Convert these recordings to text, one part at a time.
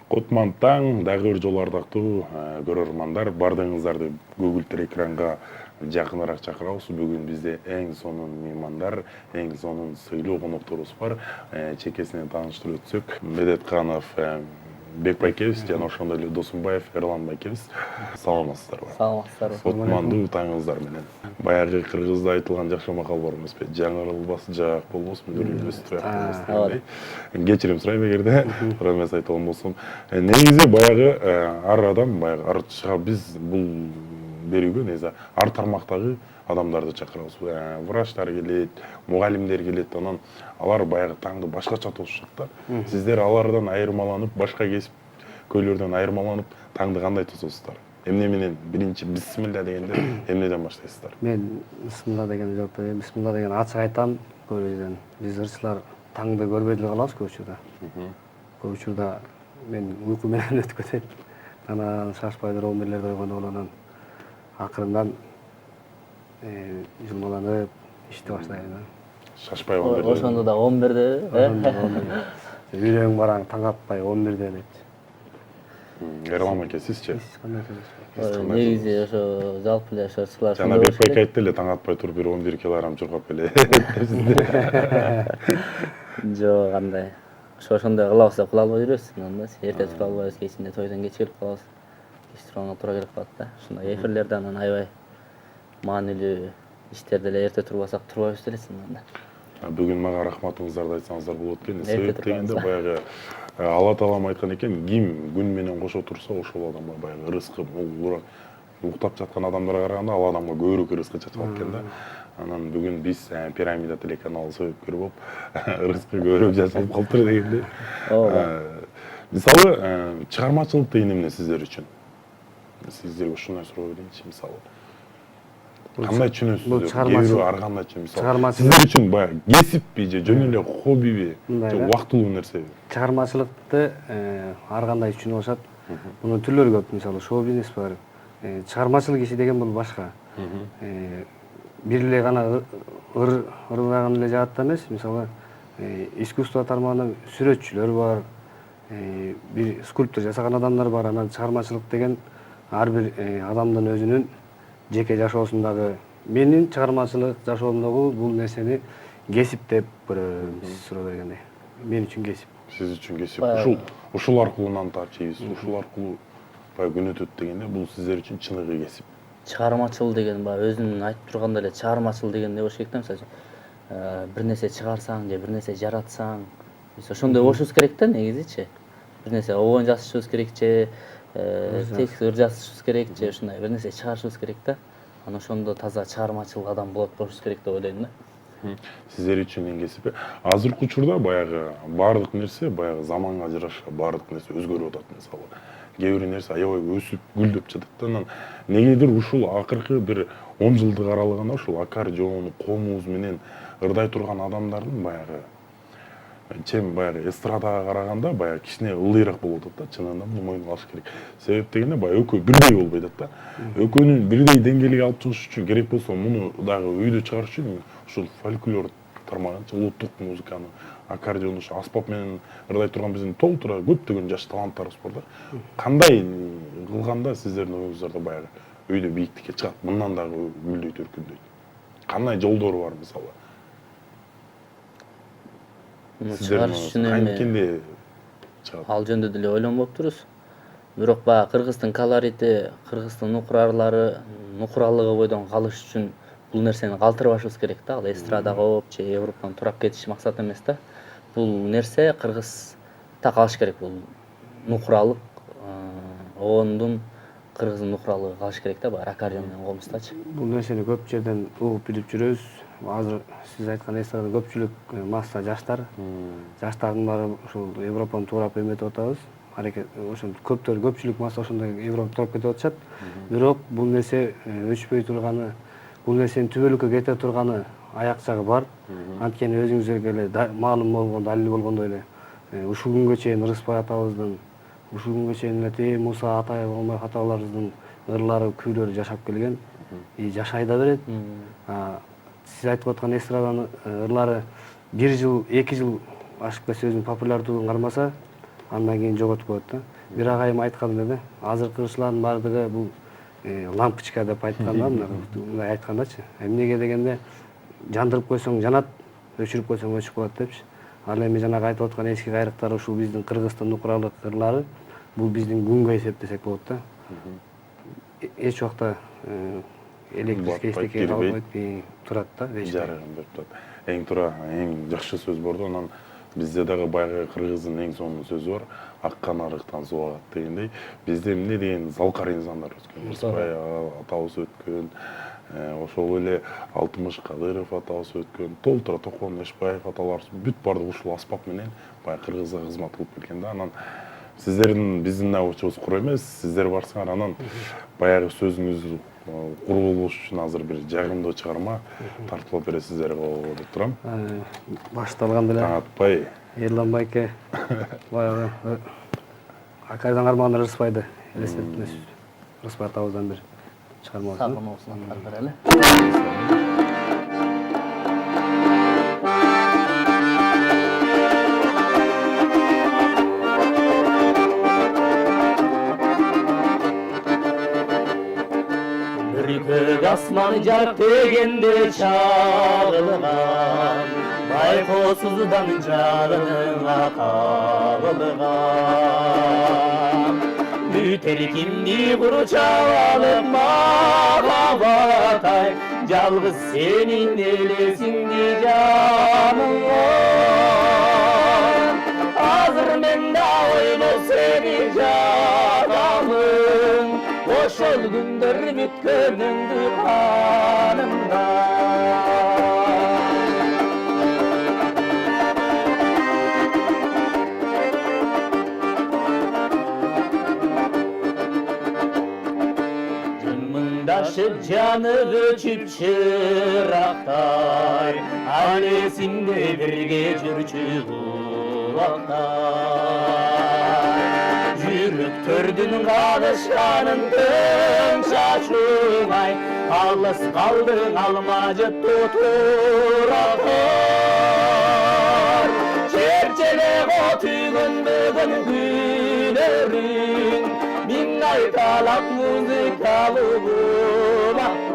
Кутман таң, дагы бир жолу ардактуу көрөрмандар, бардыгыңыздарды көгүлтүр экранга жакыныраак чакырабыз. Бүгүн бизде эң сонун меймандар, эң сонун сыйлуу конокторубуз бар. Чекесинен тааныштырып өтсөк, Медетканов Бек байкебиз жана ошондой эле Досунбаев Эрлан байкебиз. Саламатсыздарбы? Саламатсыздарбы. Кутмандуу таңыңыздар менен. Баягы кыргызда айтылган жакшы макал бар эмеспи? Жаңырылбас жаак болбосун, мүдүрүлбөс туяк болбосун дегендей. Кечирим сурайм эгерде туура эмес айтылган болсом. Негизи баягы ар адам, баягы ар биз бул берүүгө негизи ар тармактагы адамдарды чакырабыз. Врачтар келет, мугалимдер келет, анан алар баягы таңды башкача тосушат да. Сиздер алардан айырмаланып, башка кесип көйлөрдөн айырмаланып, таңды кандай тососуздар? Эмне менен биринчи бисмилла дегенде эмнеден баштайсыздар? Мен бисмилла деген жооп берейин. Бисмилла деген ачык айтам. Көбүнчөдөн биз ырчылар таңды көрбөй деле калабыз көп учурда. Көп учурда мен уйку менен өтүп кетет. Анан шашпай туруп 11лерде ойгондо анан акырындан жылмаланып ишти баштайм да. Шашпай 11. Ошондо да 11де, Үйрөң бараң таң атпай 11де дейт. Эрлан байке сизчи? негизи ошо жалпы эле ошо ырчылар Жана Бек байке айтты эле таң атпай туруп бир 11 килограмм чуркап эле. жок андай. Ошондой кылабыз деп кыла албай жүрөбүз. Анан да эрте тура албайбыз, кечинде тойдон кеч келип калабыз. Кеч турганга туура келип калат да. Ушундай эфирлерде анан аябай маанилүү иштерде эле эрте турбасак турбайбыз делесиң анда. Бүгүн мага рахматыңыздарды айтсаңыздар болот экен. Себеп дегенде баягы Алла таалам айткан экен, ким күн менен кошо турса, ошол адамга баягы рызкы молураак. Уктап жаткан адамдарга караганда ал адамга көбүрөөк рызкы чачылат экен да. Анан бүгүн биз Пирамида телеканалы себепкер болуп, рызкы көбүрөөк чачылып калыптыр дегенде. Мисалы, чыгармачылык деген эмне сиздер үчүн? Сиздерге ушундай суроо берейинчи, мисалы. Кандай түшүнөсүздөр? Кээ ар кандай түшүнөт? Мисалы, сиздер үчүн баягы кесиппи же жөн эле хоббиби же убактылуу нерсеби? Чыгармачылыкты ар кандай түшүнүп алышат. Мунун түрлөрү көп. Мисалы, шоу-бизнес бар. Чыгармачылык иши деген бул башка. Бир эле гана ырдаган эле жаатта эмес. Мисалы, искусство тармагында сүрөтчүлөр бар, бир скульптор жасаган адамдар бар. Анан чыгармачылык деген ар бир адамдын өзүнүн жеке жашоосундагы, менин чыгармачылык жашоомдогу бул нерсени кесип деп көрөм, сиз суроо бергендей. Мен үчүн кесип. Сиз үчүн кесип. Ушул аркылуу нан таап жейбиз, ушул аркылуу баягы күн өтөт дегенде бул сиздер үчүн чыныгы кесип. Чыгармачыл деген баягы өзүнүн айтып тургандай эле чыгармачыл дегенде болуш керек да. Мисалы, бир нерсе чыгарсаң же бир нерсе жаратсаң, ошондой болушубуз керек да негизичи. Бир нерсе обон жазышыбыз керек же текст жазышыбыз керек же ушундай бир нерсе чыгарышыбыз керек да. Анан ошондо таза чыгармачыл адам болот болушубуз керек деп ойлойм да. Сиздер үчүн эң кесип. Азыркы учурда баягы баардык нерсе баягы заманга жараша баардык нерсе өзгөрүп атат. Мисалы, кээ бир нерсе аябай өсүп, гүлдөп жатат да. Анан негедир ушул акыркы бир 10 жылдык аралыгында ушул аккордеон, комуз менен ырдай турган адамдардын баягы чем баягы эстрадага караганда баягы кичине ылдыйраак болуп атат да. Чынында муну мойнуна алыш керек. Себеп дегенде баягы экөө бирдей болбой атат да. Экөөнүн бирдей деңгээлге алып чыгыш үчүн керек болсо муну дагы үйдө чыгарыш үчүн ушул фольклор тармагынча улуттук музыканы, аккордеон, аспап менен ырдай турган биздин толтура көптөгөн жаш таланттарыбыз бар да. Кандай кылганда сиздердин оюңуздарда баягы үйдө бийиктикке чыгат, мындан дагы гүлдөйт, өркүндөйт? Кандай жолдору бар мисалы? Чыгарыш үчүн эми ал жөнүндө деле ойлонбоптурбуз. Бирок баягы кыргыздын колорити, кыргыздын нукуралыгы бойдон калыш үчүн бул нерсени калтырбашыбыз керек да. Ал эстрадага болуп же Европаны турап кетиш максат эмес да. Бул нерсе Кыргызда калыш керек. Бул нукуралык, обондун кыргыздын нукуралыгы калыш керек да, баягы аккордеон менен комуздачы. Бул нерсени көп жерден угуп билип жүрөбүз. Азыр сиз айткан эстрадада көпчүлүк масса жаштар. Жаштардын баары ушул Европаны туурап эметип атабыз. Аракет ошондо көпчүлүк масса ошондой Европаны туурап кетип атышат. Бирок бул нерсе өчпөй турганы, бул нерсенин түбөлүккө кете турганы аяк жагы бар. Анткени өзүңүзгө эле маалым болгон, далил болгондой эле ушул күнгө чейин Рыспай атабыздын, ушул күнгө чейин эле Муса Атаев Омаров аталарыбыздын ырлары, күүлөрү жашап келген. Жашай да берет. Сиз айтып аткан эстраданын ырлары 1 жыл, 2 жыл ашып кетсе өзүнүн популярдуулугун кармаса, андан кийин жоготуп коет да. Бир агайым айткан эле, азыркы ырчылардын баардыгы бул лампочка деп айткан да, мындай айткандачы. Эмнеге дегенде жандырып койсоң жанат, өчүрүп койсоң өчүп калат депчи. Ал эми жанагы айтып аткан эски кайрыктар ушул биздин Кыргыздын нукуралык ырлары бул биздин күнгө эсептесек болот да. Эч убакта электрический калбайт, турат да. Жарыгын берип турат. Эң туура, эң жакшы сөз болду. Анан бизде дагы баягы кыргыздын эң сонун сөзү бар. Аккан арыктан суу агат дегендей. Бизде эмне деген залкар инсандар өткөн. Рыспай атабыз өткөн. Ошол эле Алтымыш Кадыров атабыз өткөн. Толтура Токон Эшбаев аталарыбыз бүт баардыгы ушул аспап менен баягы кыргызга кызмат кылып келген да. Анан сиздердин биздин учубуз кур эмес, сиздер барсаңар анан баягы сөзүңүз куру болуш үчүн азыр бир жагымдуу чыгарма тартылып бересиздерге деп турам. Башталган деле. Таң атпай. Эрлан байке баягы Акайдан арман Рыспайды элестетип, Рыспай атабыздан бир чыгарма. Сагын болсун ары эле. Көк асман жарык дегенде чагылган, байкоосуздан жарыңа кагылган. Бүтер кимди курчап алып махаббат-ай, жалгыз сенин элесиңди жаныңан. Азыр мен да ойлоп сени жатамын, ошол күндөр бүткөнүңдү канымда. Жымыңдашып жаны өчүп чырактай, ал эсимде бирге жүрчү убактай. Жүрөктөрдүн кагышканын төң чачуңай, алыс калдың алмажыт тутурактар. Черчелеп отүйгөн бүгүн күнөрүң, миң айталап музыкалуу булактар.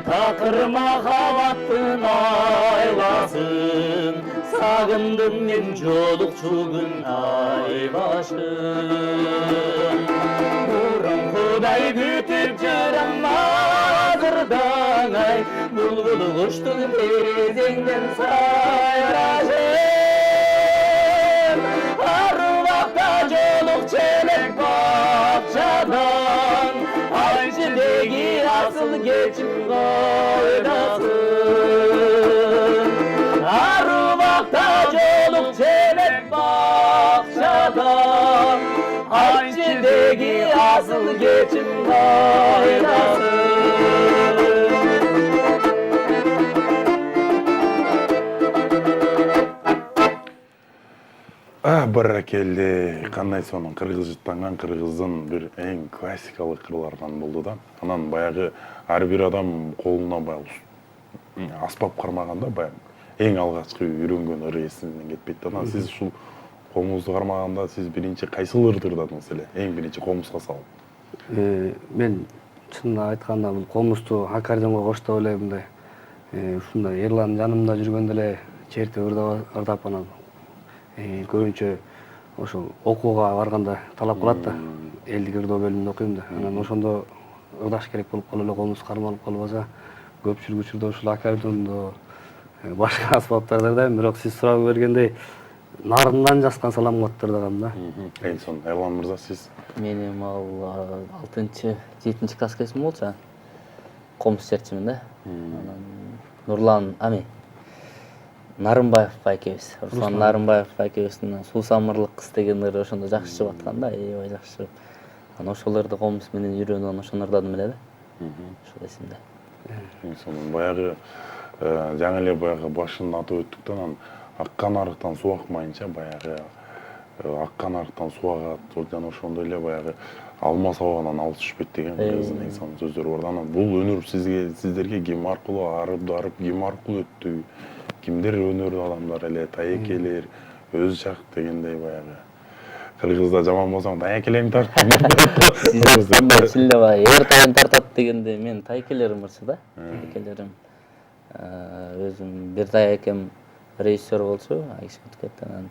Такыр махаббаттын айласын, сагындым мен жолукчу күн айбашын. Мурункудай күтүп жүрөм азырдан ай, булбул куштун терезеңден сайрашын. Ар убакта жолукчу элек бакчадан, айчидеги асыл кечим койдасың. Ар убакта жолукчу элек бакчадан, айчидеги асыл кечим койдасың. Баракелде, кандай сонун кыргызчаттанган кыргыздын бир эң классикалык кырларынан болду да. Анан баягы ар бир адам колуна баягы аспап кармаганда баягы эң алгачкы үйрөнгөн ыры эсинен кетпейт да. Анан сиз ушул комузду кармаганда сиз биринчи кайсыл ырды ырдадыңыз эле? Эң биринчи комузга салып. Мен чынын айтканда бул комузду аккордеонго коштоп эле мындай ушундай Эрлан жанымда жүргөндө эле чертип ырдап анан көбүнчө ошол окууга барганда талап кылат да, элдик ырдоо бөлүмүндө окуйм да. Анан ошондо ырдаш керек болуп калып эле комуз кармалып калбаса, көпчүлүк учурда ушул аккордеондо башка аспаптарда ырдайм, бирок сиз сурап бергендей нарындан жазган саламатты ырдагам да. Эң сонун. Эрлан мырза, сиз? Менин ал 6-7 класска эсим болчу. Комуз чертчимин да. Анан Нурлан Нарымбаевка экебиз, Руслан Нарымбаевка экебиздин Суусамырлык кыз деген ыры ошондо жакшы чыгып аткан да, аябай жакшы чыгып. Анан ошол ырды комуз менен үйрөнүп, анан ошону ырдадым эле да. Ошол эсимде. Эң сонун. Баягы жаңы эле баягы башында атап өттүк да, анан аккан арыктан суу акмайынча баягы аккан арыктан суу агат, жана ошондой эле баягы алма сабагынан алыс түшпөйт деген кыргыздын эң сонун сөздөрү бар. Анан бул өнөр сиздерге ким аркылуу арып, ким аркылуу өттү? Кимдер өнөрдү адамдар эле, тайекелер, өзү жак дегендей баягы. Кыргызда жаман болсоң тайекелең тарт. Силде баягы эр тайын тартат дегенде мен тайекелерим барчу да. Тайекелерим. Өзүм бир тайекем режиссер болчу, Айшат кетти. Анан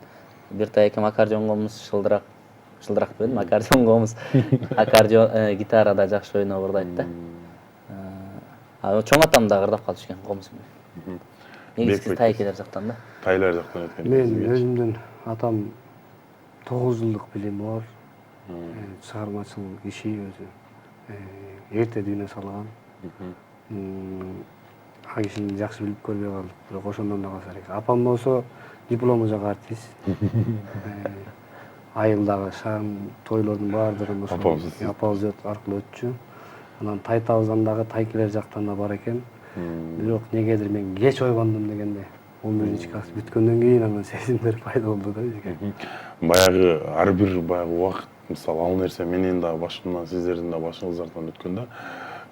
бир тайекем аккордеон комуз шылдырак дедим, аккордеон комуз. Аккордеон гитарада жакшы ойнобурдайт да. Чоң атам да кырдап калыш экен комуз менен. Негизги тайекелер жактан да. Тайлар жактан өткөн. Мен өзүмдүн атам 9 жылдык билими бар. Чыгармачыл киши өзү. Эрте дүйнө салган. Ал кишини жакшы билип көрбөй калдык, бирок ошондон да калса керек. Апам болсо диплому жок артист. Айылдагы шаан тойлордун баардыгын ошо апабыз аркылуу өтчү. Анан Тайтабыздан дагы тайкелер жактан да бар экен. Бирок негедир мен кеч ойгондум дегенде 11-класс бүткөндөн кийин анан сезимдер пайда болду да бизге. Баягы ар бир баягы убакыт, мисалы ал нерсе менин да башымдан, сиздердин да башыңыздардан өткөндө,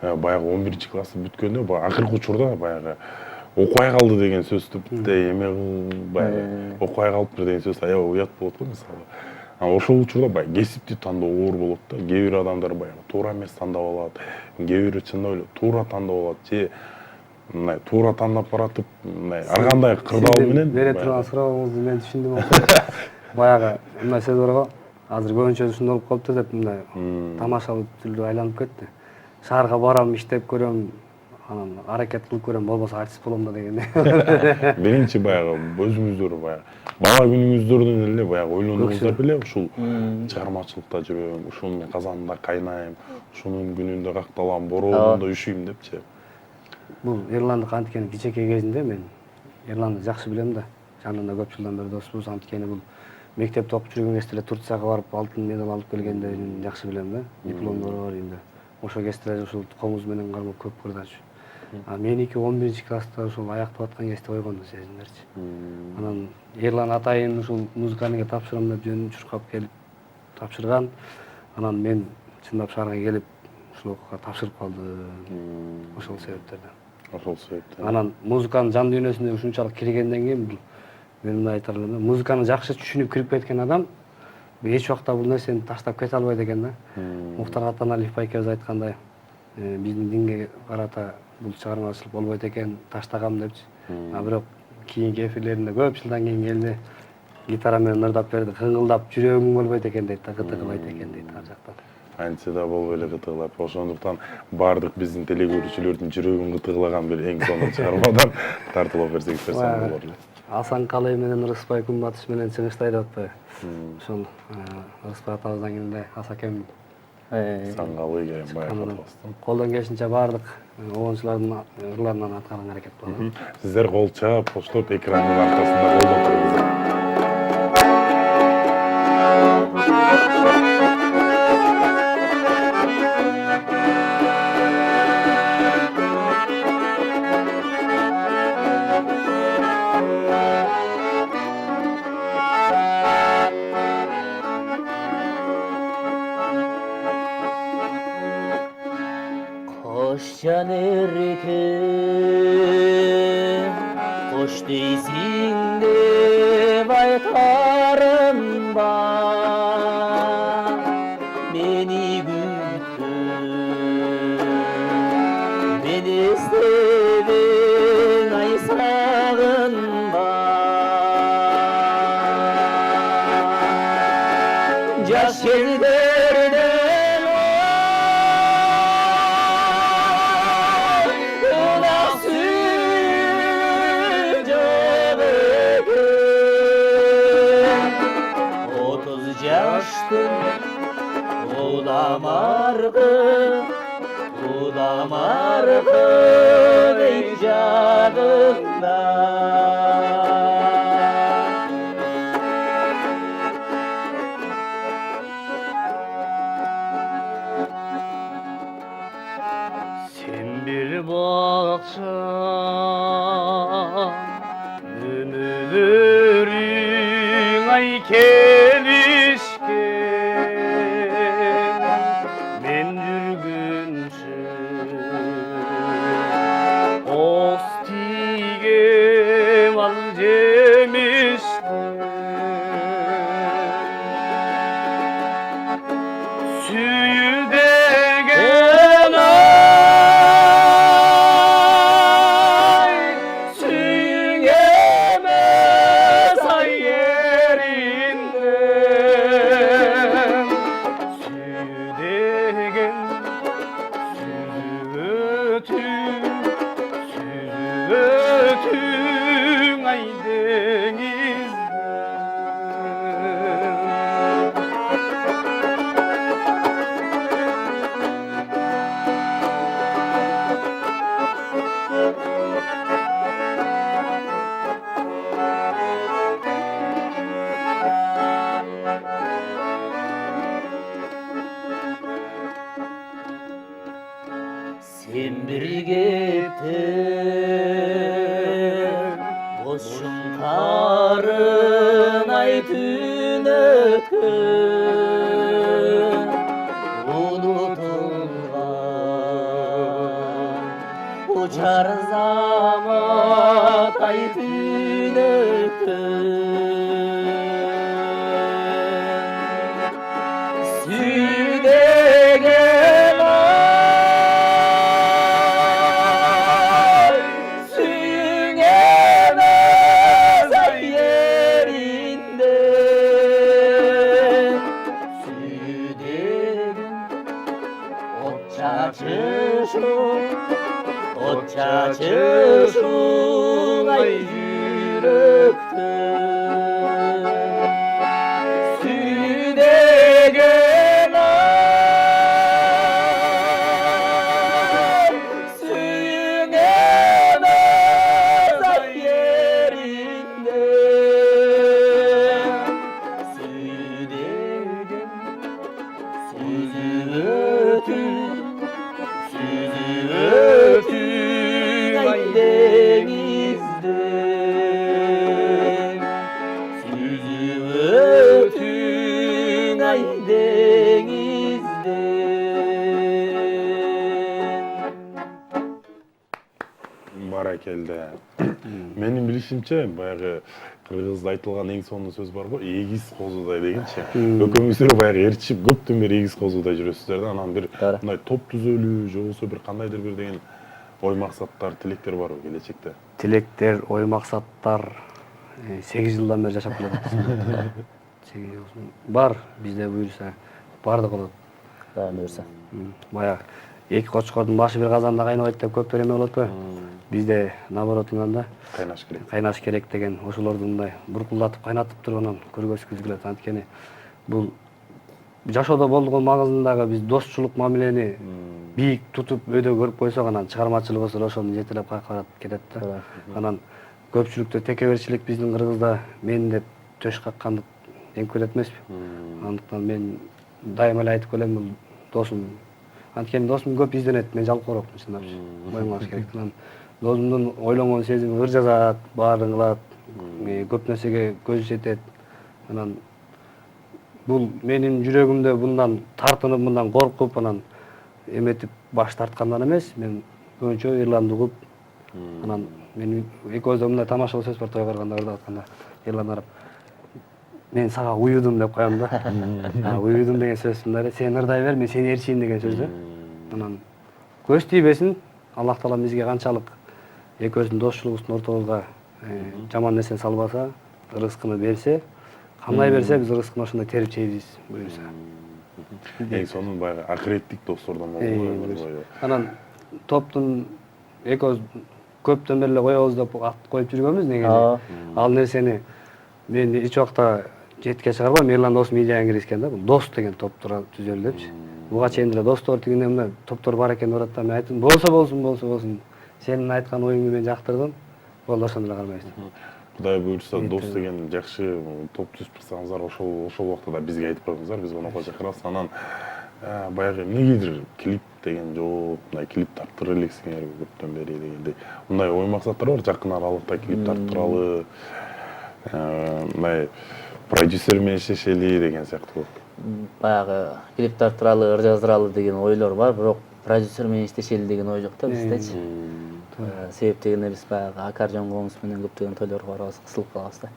баягы 11-классты бүткөндө баягы акыркы учурда баягы окубай калды деген сөздү эме баягы окубай калыптыр деген сөз аябай уят болот го мисалы. Ошол учурда баягы кесипти тандоо оор болот да. Кээ бир адамдар баягы туура эмес тандап алат, кээ бири чындап эле туура тандап алат же мындай туура тандап баратып, мындай ар кандай кырдаал менен бере турган сурооңузду мен түшүндүм. Баягы мындай сөз бар го, азыр көбүнчө ушундай болуп калыптыр деп мындай тамашалуу түрдө айланып кетти. Шаарга барам, иштеп көрөм, анан аракет кылып көрөм, болбосо артист болом да дегенде. Биринчи баягы өзүңүздөр баягы бала күнүңүздөрдөн эле баягы ойлондуңуздар беле ушул чыгармачылыкта жүрөм, ушунун казанында кайнайм, ушунун күнүндө какталам, бороондо үшүйм депчи. Бул Эрланды анткени кичинекей кезинде мен Эрланды жакшы билем да. Жанында көп жылдан бери доспуз, анткени бул мектепте окуп жүргөн кезде эле Турцияга барып алтын медаль алып келгендерин жакшы билем да. Дипломдору бар эми. Ошол кезде ушул комуз менен кармап көп кырдачу. Меники 11-класста ушул аяктап аткан кезде ойгонду сезимдерчи. Анан Эрлан атайын ушул музыканы тапшырам деп жөнүн чуркап келип тапшырган. Анан мен чындап шаарга келип ушул окууга тапшырып калдым. Ошол себептерден. Анан музыканын жан дүйнөсүнө ушунчалык киргенден кийин мен мындай айта алам, музыканы жакшы түшүнүп кирип кеткен адам эч убакта бул нерсени таштап кете албайт экен да. Муктар Атаналиев байкебиз айткандай, биздин динге карата бул чыгармачылык болбойт экен, таштагам депчи. Бирок кийинки эфирлеринде көп жылдан кийин келди, гитара менен ырдап берди, кыңгылдап жүрөгүң болбойт экен дейт да, кытыгылайт экен дейт ар жактан. Антсе да болбой эле кытыгылап, ошондуктан баардык биздин телегөрүүчүлөрдүн жүрөгүн кытыгылаган бир эң сонун чыгармадан тартылып берсек сонун болор эле. Асан Калай менен Ырыспай күн батыш менен чыгыштай деп атпайбы? Ошол Ырыспай атабыздан кийин Асакем Саңгалы келген баягы атабыздан. Колдон келишинче баардык обончулардын ырларынан аткарган аракет кылган. Сиздер кол чаап, коштоп экрандын аркасында колдон туруңуздар. Can erken, hoş değilsin de baytarım var, beni güttün, beni sevin ay sağında, yaş yerlerden Udamargın icadında Sen bir bakça ömürün ay kelin Sen bir gepten boşun karın ay tün ötkün unutulgan uçar zaman ay tün ötkün südegen ay süğemez ay yerinde südegen ot çaçışın ay yürekten südegen ay süğemez ay yerinde südegen süzü ötün ay denizde süzü ötün ay denizde Barakelde. Менин билишимче баягы кыргызда айтылган эң сонун сөз бар го, эгиз козудай дегенчи. Экөөңүздөр баягы ээрчип көптөн бери эгиз козудай жүрөсүздөр да, анан бир мындай топ түзөлүү же болбосо бир кандайдыр бир деген ой максаттар, тилектер барбы келечекте? Тилектер, ой максаттар 8 жылдан бери жашап келатат. 8 жыл бар, бизде буюрса бардык болот. Да, буюрса. Баягы эки кочкордун башы бир казанда кайнабайт деп көптөр эме болот го. Бизде наоборот да кайнаш керек деген ошолорду мындай буркулдатып кайнатып туруп анан көргөзгүбүз келет. Анткени бул жашоодо болгон магызындагы биз достчулук мамилени бийик тутуп өйдө көрүп койсок, анан чыгармачылык болсо ошону жетелеп кайкырат кетет да. Анан көпчүлүктө текеберчилик биздин Кыргызда мен деп төш какканды эң көрөт эмеспи. Андыктан мен дайыма эле айтып келем, бул досум. Анткени досум көп изденет, мен жалкоорокмун чындапчы. Моюңлаш керек. Анан досумдун ойлонгон сезими ыр жазат, баарын кылат, көп нерсеге көзү жетет. Анан бул менин жүрөгүмдө мындан тартынып, мындан коркуп, анан эметип баш тарткандан эмес, мен көбүнчө Эрланды угуп, анан мен экөөбүздө мындай тамашалуу сөз бар, тойго барганда ырдап атканда Эрлан арап мен сага уюдум деп коем да. Уюдум деген сөз мындай, сен ырдай бер, мен сени ээрчийин деген сөз да. Анан көз тийбесин, Аллах Таала бизге канчалык экөөбүздүн достчулугубуздун ортобузга жаман нерсени салбаса, рызкыны берсе, камдай берсе, биз рызкыны ошондой терип жейбиз буюрса. Эң сонун баягы акыреттик достордон болду. Анан топтун экөөбүз көптөн бери эле коебуз деп ат коюп жүргөнбүз негизи. Ал нерсени мен эч убакта четке чыгарбайм. Эрлан досум идеяны киргизген да, бул дос деген топтор түзөлү депчи. Буга чейин деле достор тигинден мына топтор бар экен деп атат. Мен айттым, болсо. Сенин айткан оюңду мен жактырдым. Болду, ошондо эле кармайбыз. Кудай буйрса дос деген жакшы топ түзүп чыксаңыздар, ошол убакта да бизге айтып коюңуздар, биз конокко чакырабыз. Анан баягы эмнегедир клип деген жок, мындай клип тарттыра элексиңер көптөн бери дегендей. Мындай ой максаттар бар, жакын аралыкта клип тарттыралы, мындай продюсер менен иштешели деген сыяктуу. Баягы клип тарттыралы, ыр жаздыралы деген ойлор бар, бирок продюсер менен иштешели деген ой жок да биздечи. Себеп дегенде биз баягы аккордеон коңуз менен көптөгөн тойлорго барабыз, кысылып калабыз да.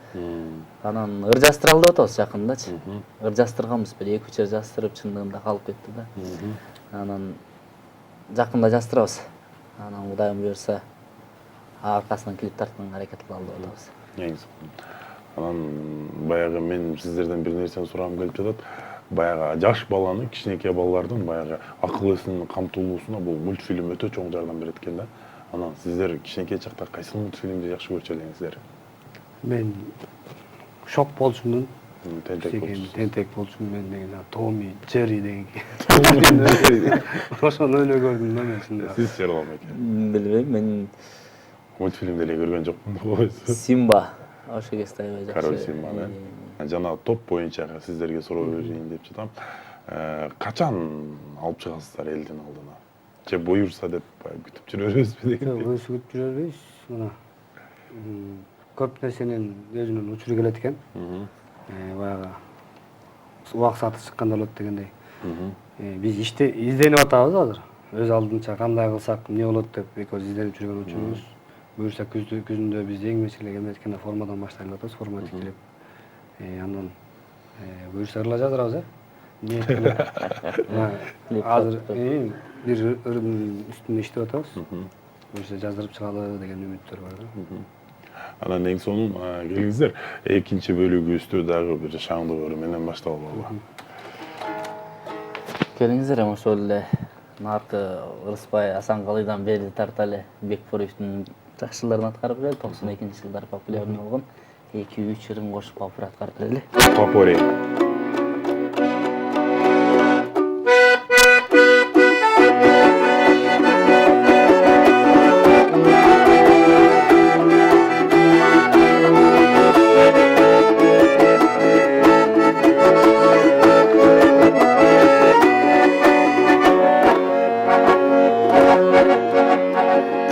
Анан ыр жаздыралы деп атабыз жакындачы. Ыр жаздырганбыз, бир 2-3 ыр жаздырып чындыгында калып кетти да. Анан жакында жаздырабыз. Анан Кудайым буйрса аркасынан клип тартканга аракет кылалы деп атабыз. Эң сонун. Анан баягы мен сиздерден бир нерсени сурагым келип жатат. Баягы жаш баланы, кичинекей балалардын баягы акыл эсинин камтылуусуна бул мультфильм өтө чоң жардам берет экен да. Анан сиздер кичинекей чакта кайсы мультфильмди жакшы көрчү элеңиздер? Мен шок болчумун. Тентек болчумун мен деген Томи, Джерри деген. Ошону эле көрдүм да мен чындап. Сиз Эрлан экен. Билбейм, мен мультфильмди эле көргөн жокмун. Симба ошо кезде аябай жакшы. Король Симба, да. Жана топ боюнча сиздерге суроо берейин деп жатам. Качан алып чыгасыздар элдин алдына? же буюрса деп күтүп жүрөбүзбү деген. Жок, өсүп жүрбөйбүз. Мына көп нерсенин өзүнүн учуру келет экен. Баягы убак сааты чыкканда болот дегендей. Биз изденип атабыз азыр. Өз алдынча кандай кылсак эмне болот деп экөөбүз изденип жүргөн учурубуз. Буюрса күзүндө биз эң мечилек эметкен формадан баштайлап атабыз, форма тикилип. Андан буюрса ырла жаздырабыз, ниет кылып. Азыр бир ырдын үстүндө иштеп атабыз. Буюрса жаздырып чыгалы деген үмүттөр бар да. Анан эң сонун келиңиздер, экинчи бөлүгүбүздү дагы бир шаңдоо менен башталалы. Келиңиздер, ошол эле наркы Ырысбай Асанкалыйдан бери тарта эле Бекборовдун жакшыларын аткарып келди. 92-жылдары популярный болгон 2-3 ырын кошуп попур аткарып келди. Попури.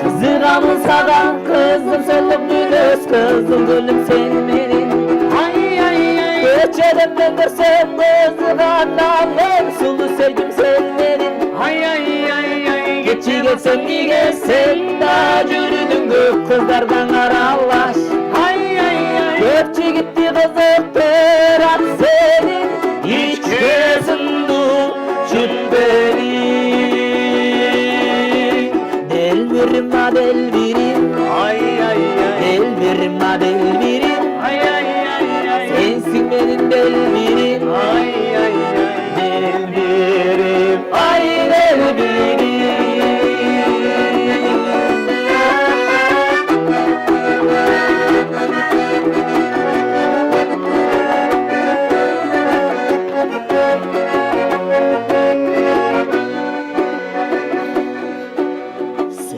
Kızıramın sağa, kızım soluk güneş, kızım gülüm sen benim. Ay ay ay. Geçerimden görsem kızıgan alem, sulu sevgim sen benim. Ay ay ay ay. Geçi gelsen mi gelsen da yürüdün gök kızlardan aralaş. Ay ay ay. Gökçü gitti kızıktır at senin, hiç gözündu cümbeli. Delvirma delvirim, ay ay ay. Delvirma delvirim, ay ay ay ay. Sensin benim delvirim, ay ay ay. Delvirim, ay delvirim.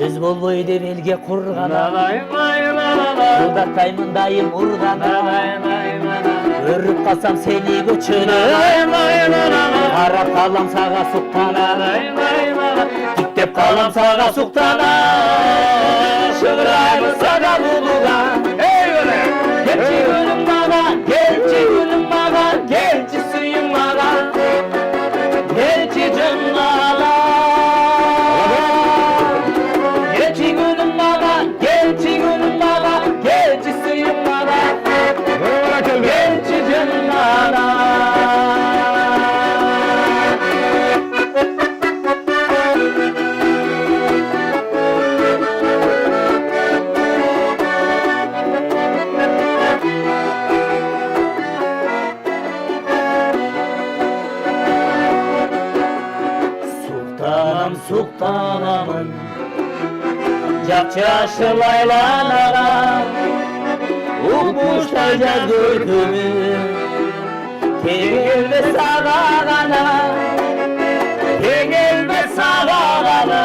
Söz bolboy dep elge kurgana, Kıldatayмын дайым ургана. Өрүп калсам сени көчөнө, карап калам сага суктана. Тиктеп калам сага суктана, шыгырайбын сага булуга. Келчи гүлүм мага, келчи гүлүм мага, келчи сүйүм мага, келчи жынгала. Gelçi gülüm bana, gelçi gülüm bana, gelçi suyum bana, gelçi canım bana. Sultanım sultanımın Çarşı laylanara, ukmuşlar caz görkümü, gelme sağana, gelme sağana.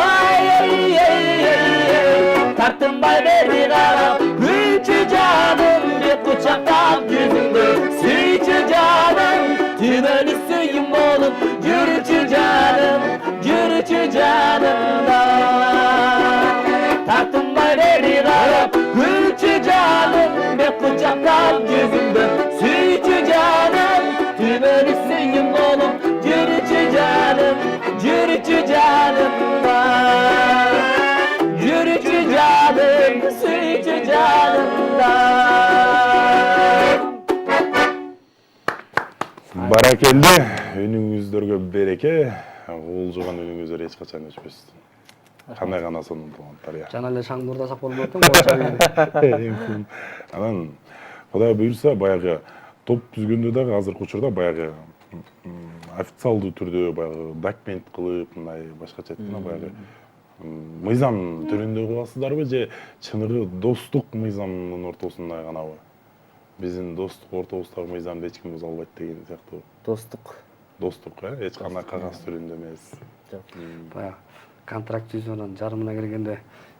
Ay ay ay ay, tarttım bay verdi karap, gülçü canım bir kucaktan yüzümde, süyçü canım, tümeni suyum olup, yürüçü canım, yürüçü canımda. Tarttım bayları karap, gülçü canım, bir kucaktan yüzümde, süyçü canım, tümeni suyum olup, yürüçü canım, yürüçü canımda. Yürüçü canım, süyçü canımda. Barakelде, үнүңүздөргө береке, олжуган үнүңүздөр эч качан өчпөсүн. Кандай гана сонун туугандар я. Жана эле шаң мурдасак болбойт экен. Анан Кудай буйрса баягы топ түзгөндө дагы азыркы учурда баягы официалдуу түрдө баягы документ кылып, мындай башкача айтканда баягы мыйзам түрүндө кыласыздарбы же чыныгы достук мыйзамдын ортосунда ганабы? Биздин достук ортобуздагы мыйзамды эч ким буза албайт деген сыяктуу. Достук. Достук, эч кандай кагаз түрүндө эмес. Баягы контракт түзүүнүн жарымына келгенде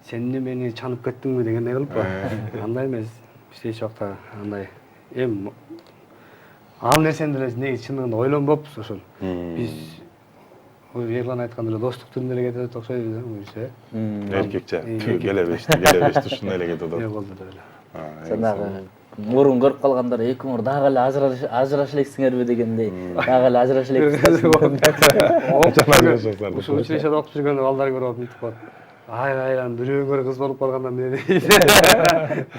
сен мени чанып кеттиңби дегендей кылыппы? Андай эмес. Бизде эч убакта андай ал нерсени деле негизи чынында ойлонбоппуз ошол. Биз Ерлан айткандай эле достук түрүндө эле кетип атат окшойт да буюрса. Эркекче келебешти эле кетип атат. Болду эле. Жанагы мурун көрүп калгандар эки мур дагы эле ажыраша элексиңерби дегендей. Дагы эле ажыраша элексиңерби. Ушул училищеде окуп жүргөндө балдар көрүп алып мынтип коет. Айран бирөөңөр кыз болуп калгандан эмне дейт.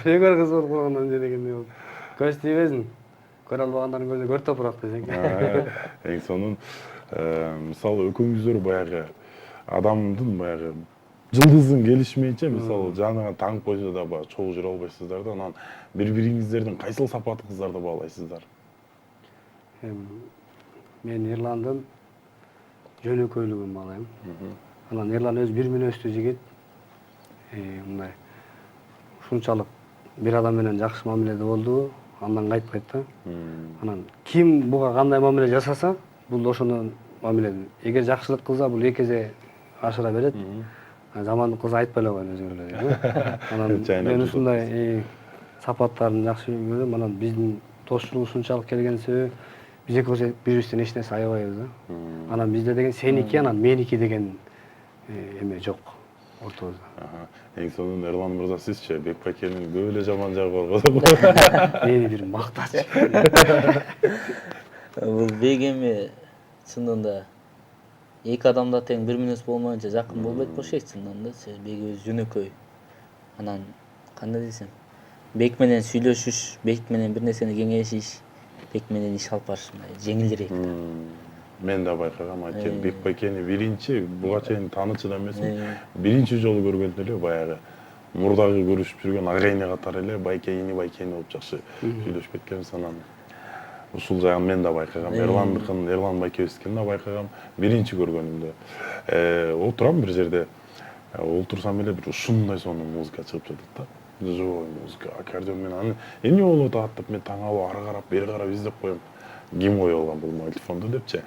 Бирөөңөр кыз болуп калгандан эмне дегендей болуп. Көз тийбесин. Көрө албагандардын көзү көр топурак десең. Эң сонун мисалы экөөңүздөр баягы адамдын баягы жылдыздын келишмейинче мисалы жаңы таңып койсо да баягы чогуу жүрө албайсыздар да, анан бири-бириңиздердин кайсыл сапатыңыздарды баалайсыздар? Мен Ерландын жөнөкөйлүгүн баалайм. Анан Ерлан өзү бир мүнөздүү жигит. Мындай ушунчалык бир адам менен жакшы мамиледе болду, андан кайтпайт да. Анан ким буга кандай мамиле жасаса, бул ошону мамиледен. Эгер жакшылык кылса, бул эки эсе ашыра берет. Жамандык кылса айтпай эле койгон өзү эле. Анан мен ушундай сапаттарын жакшы көрөм. Анан биздин достук ушунчалык келген себеби биз экөөбүз бири-бирибизден эч нерсе аябайбыз да. Анан бизде деген сеники, анан меники деген эме жок ортобузда. Эң сонун Эрлан мырза, сизчи Бекбакенин көп эле жаман жагы бар го. Мени бир мактач. Бул Бек эми чындыгында эки адам да тең бир мүнөз болмайынча жакын болбойт болчу чындыгында да. Бек өзү жөнөкөй. Анан кандай десем, Бек менен сүйлөшүш, Бек менен бир нерсени кеңешиш, Бек менен иш алып барыш жеңилирээк. Мен да байкагам, анткени Бекбакени биринчи буга чейин таанычы да эмесмин. Биринчи жолу көргөндө эле баягы мурдагы көрүшүп жүргөн агайыны катары эле байкени болуп жакшы сүйлөшүп кеткенбиз. Анан ушул жагын мен да байкагам. Эрлан байкебиздикин да байкагам. Биринчи көргөнүмдө отурам бир жерде, олтурсам эле бир ушундай сонун музыка чыгып жатат да. Живой музыка, аккордеон менен. Эмне болуп атат деп мен таң алып ары карап, бери карап издеп коем. Ким коюп алган бул микрофонду депчи.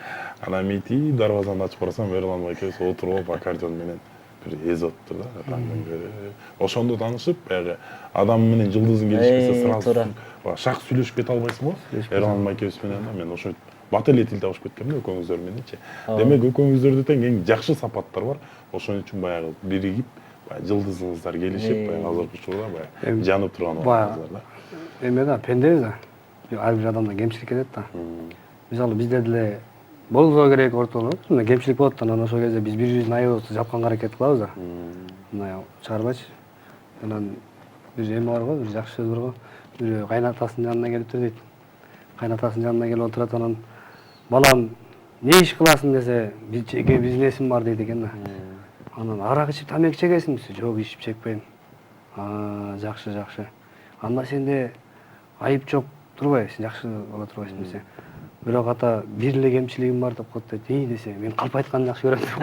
Анан мити дарбазаны ачып карасам, Эрлан байкебиз отуруп алып аккордеон менен бир эзоттур да. Ошондо таанышып, баягы адам менен жылдыздын келишпесе сразу шак сүйлөшүп кете албайсың го. Эрлан байкебиз менен да мен ошо бат эле тил табышып кеткем да экөөңүздөр мененчи. Демек экөөңүздөрдө тең эң жакшы сапаттар бар. Ошон үчүн баягы биригип, баягы жылдызыңыздар келишип, баягы азыркы учурда баягы жанып турган убактыңыздар да. Эме да, пендебиз да. Ар бир адамда кемчилик кетет да. Мисалы бизде деле болсо керек ортодо кемчилик болот, анан ошол кезде биз бири-бирибиздин айыбыбызды жапканга аракет кылабыз да. Мындай чыгарбайчы. Анан бир эме бар го, бир жакшы сөз бар го. Бирөө кайнатасынын жанына келип тур дейт. Кайнатасынын жанына келип отурат, анан балам не иш кыласың десе, бизнесим бар дейт экен да. Анан арак ичип тамеки чегесиңби десе, жок, ичип чекпейм. Жакшы. Анда сенде айып жок турбайбы, сен жакшы боло турбайсың десе. Бирок ата бир эле кемчилигим бар деп коет дейт. Десе, мен калп айтканды жакшы көрөм деп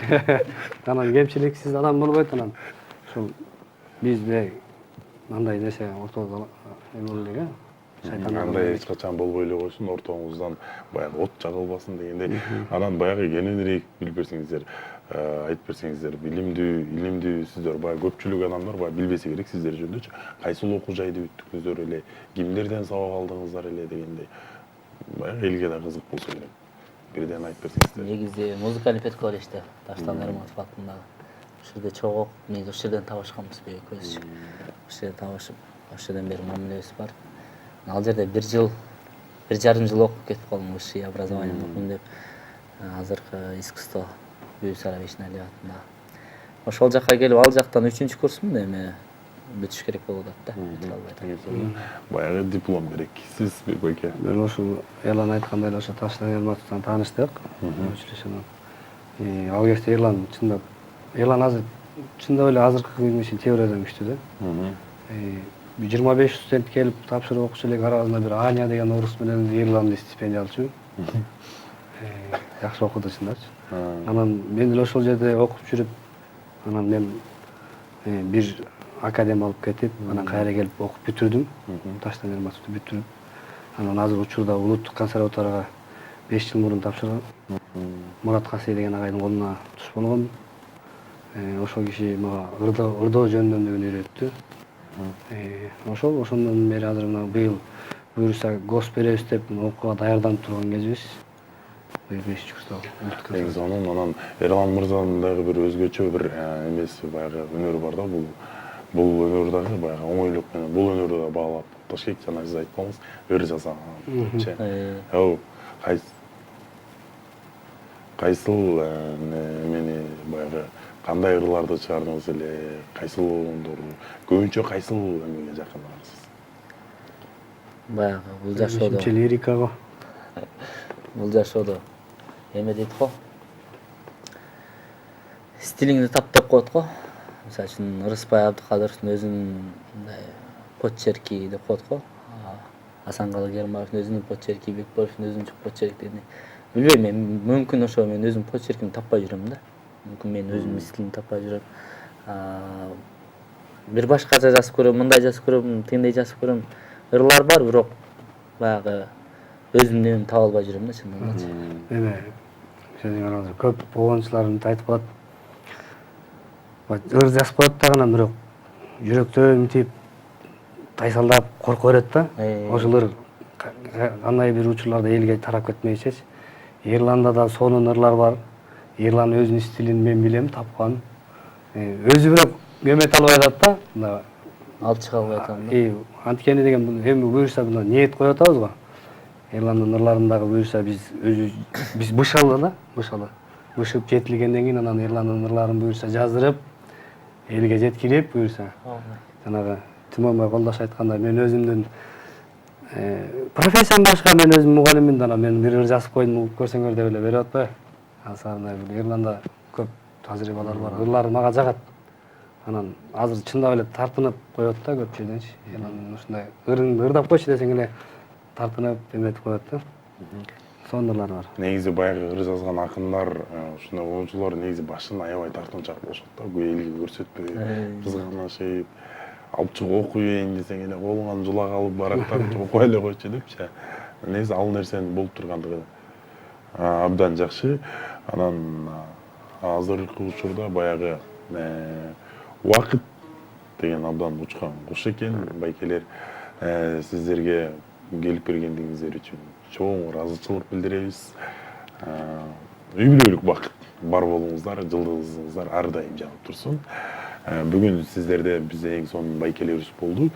коет. Анан кемчиликсиз адам болбойт анан. Ушул бизде андай нерсе ортодо эме болду эле. Андай эч качан болбой эле койсун, ортоңуздан баягы от жагылбасын дегендей. Анан баягы кененирээк билип берсеңиздер, айтып берсеңиздер, илимдүү сиздер баягы көпчүлүк адамдар баягы билбесе керек сиздер жөнүндөчү. Кайсыл окуу жайды бүттүңүздөр эле, кимдерден сабак алдыңыздар эле дегендей. Баягы элге да кызык болсо керек. Бирден айтып берсеңиздер. Негизи музыкалык колледжде Таштан Эрматов атындагы. Ошол жерде чогуу окуп, негизи ошол жерден табышканбыз экөөбүз. Ошол жерден табышып, ошол жерден бери мамилебиз бар. Ал жерде бир жарым жыл окуп кетип калдым, высшее образование окуйм деп. Азыркы искусство Бүйүсара Вишна атында. Ошол жакка келип, ал жактан 3-курсмун да эме бүтүш керек болуп атат да. Бүтүп албайт. Баягы диплом керек. Сиз Бекбаке? Мен ошол Эрлан айткандай эле ошо Таштан Эрматовдон тааныштык. Училищеден. Ал кезде Эрлан чындап азыр чындап эле азыркы күнгө чейин теориядан күчтүү да. 25 студент келип тапшырып окучу элек, арасында бир Аня деген орус менен Эрланды стипендия алчу. Жакшы окутучуларчы. Анан мен деле ошол жерде окуп жүрүп, анан мен бир академ алып кетип, анан кайра келип окуп бүтүрдүм. Таштан Эрматовду бүтүрүп, анан азыр учурда улуттук консерваторияга 5 жыл мурун тапшыргам. Мурат Касый деген агайдын колуна туш болгом. Ошол киши мага ырдоо жөнүндөн үйрөттү. Ошондон бери азыр мына быйыл буюрса гос беребиз деп окууга даярданып турган кезибиз. 5 чурстагы Эң сонун анан Эрлан мырзанын дагы бир өзгөчө бир эмеси баягы өнөрү бар да, бул өнөр дагы баягы оңойлук менен бул өнөрдү да баалап Ташкек жана сиз айтканыңыз ыр жасаган депчи. Кайсыл эмени баягы кандай ырларды чыгардыңыз эле, кайсыл оңдорду, көбүнчө кайсыл эмеге жакынсыз? Баягы бул жашоодо. Лирикага. Бул жашоодо эме дейт го. Стилиңди тап деп коет го. Мисалы үчүн Рыспай Абдыкадыровдун өзүнүн мындай почерки деп коет го. Асанкалы Керимбаевдин өзүнүн почерки, Бекбоевдун өзүнүн почерктерин. Билбейм, мен мүмкүн ошо мен өзүм почеркимди таппай жүрөм да. Мүмкүн мен өзүмдүн стилимди таппай жүрөм. Бир башкача жазып көрөм, мындай жазып көрөм, тигиндей жазып көрөм. Ырлар бар, бирок баягы өзүмдүн эмемди таба албай жүрөм да чындыгында. Эме сен көп обончуларым айтып калат. Ыр жазып коет дагы, бирок жүрөктөн мынтип тайсалдап корко берет да. Ошолор кандай бир учурларда элге тарап кетмейчи. Эрланда да сонун ырлар бар. Эрлан өзүнүн стилин мен билем, тапкан. Өзү бирок эметип албай атат да. Мына Алып чыга албай атам да. Анткени деген эми буюрса мына ниет коюп атабыз го. Эрландын ырларындагы буюрса биз бышалы да, бышалы. Бышып жетилгенден кийин анан Эрландын ырларын буюрса жаздырып, элге жеткирип буюрса. Жанагы Тимомбай Колдош айткандай, мен өзүмдүн профессиям башка, мен өзүм мугалиммин, анан мен бир ыр жазып койдум, көрсөңөр деп эле берип атпайбы. Анан Эрланда көп тажрыйбалар бар. Ырлары мага жагат. Анан азыр чындап эле тартынып коет да көп жерденчи. Эрлан ушундай ырыңды ырдап койчу десең эле тартынып эметип коет да. Сонун ырлар бар. Негизи баягы ыр жазган акындар, ушундай оңчулар негизи башын аябай тартынчаак болушат да. Элге көрсөтпөй, кызганышып, алып чыгып окуйын десең эле колуңан жулак алып барактап окуй эле койчу депчи. Негизи ал нерсенин болуп тургандыгы абдан жакшы. Анан азыркы учурда баягы убакыт деген абдан учкан куш экен. Байкелер, сиздерге келип бергендигиңиздер үчүн чоң ыраазычылык билдиребиз. Үй бүлөлүк бакыт бар болуңуздар, жылдызыңыздар ар дайым жанып турсун. Бүгүн сиздерде биз эң сонун байкелерибиз болду.